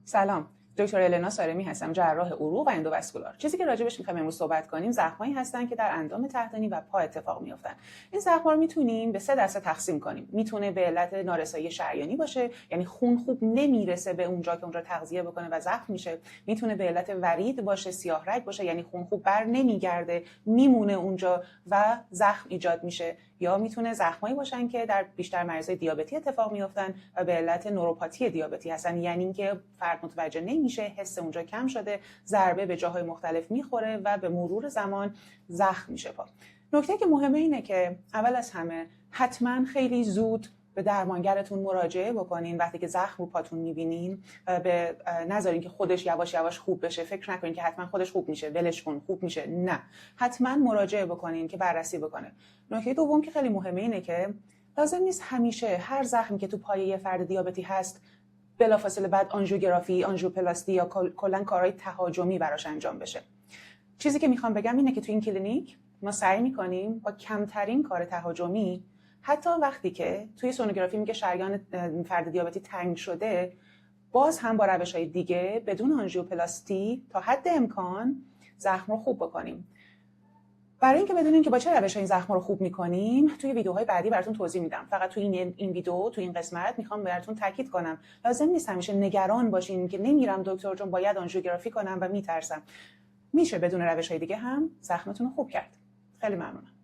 سلام، دکتر النا سارمی هستم، جراح عروق و اندوواسکولار. چیزی که راجبش می‌خوایم امروز صحبت کنیم زخمایی هستن که در اندام تحتانی و پا اتفاق میافتن. این زخم‌ها رو میتونیم به 3 دسته تقسیم کنیم. میتونه به علت نارسایی شریانی باشه، یعنی خون خوب نمیرسه به اونجا که اونجا تغذیه بکنه و زخم میشه. میتونه به علت ورید باشه، سیاه رگ باشه، یعنی خون خوب بر نمیگرده، میمونه اونجا و زخم ایجاد میشه. یا میتونه زخمایی باشن که در بیشتر مریضای دیابتی اتفاق میافتن و به علت نوروپاتی دیابتی هستن، یعنی اینکه فرد متوجه نمیشه، حس اونجا کم شده، ضربه به جاهای مختلف میخوره و به مرور زمان زخم میشه پا. نکته که مهمه اینه که اول از همه حتما خیلی زود به درمانگرتون مراجعه بکنین. وقتی که زخم رو پاتون میبینین به نذارین که خودش یواش یواش خوب بشه. فکر نکنین که حتما خودش خوب میشه، ولش کن خوب میشه. نه، حتما مراجعه بکنین که بررسی بکنه. نکته دوم که خیلی مهمه اینه که لازم نیست همیشه هر زخمی که تو پای یه فرد دیابتی هست بلافاصله بعد آنژیوگرافی، آنژیوپلاستی یا کلا کارهای تهاجمی براش انجام بشه. چیزی که میخوام بگم اینه که تو این کلینیک ما سعی میکنیم با کمترین کار تهاجمی، حتی وقتی که توی سونوگرافی میگه شریان فرد دیابتی تنگ شده، باز هم با روش‌های دیگه بدون آنژیوپلاستی تا حد امکان زخم رو خوب بکنیم. برای اینکه بدونین که با چه روش‌های این زخم رو خوب می‌کنیم، توی ویدیوهای بعدی براتون توضیح میدم. فقط توی این ویدیو، توی این قسمت میخوام براتون تاکید کنم لازم نیست همیشه نگران باشین که نمیرم دکتر جون باید آنژیوگرافی کنم و میترسم. میشه بدون روش‌های دیگه هم زخمتون رو خوب کرد. خیلی ممنونم.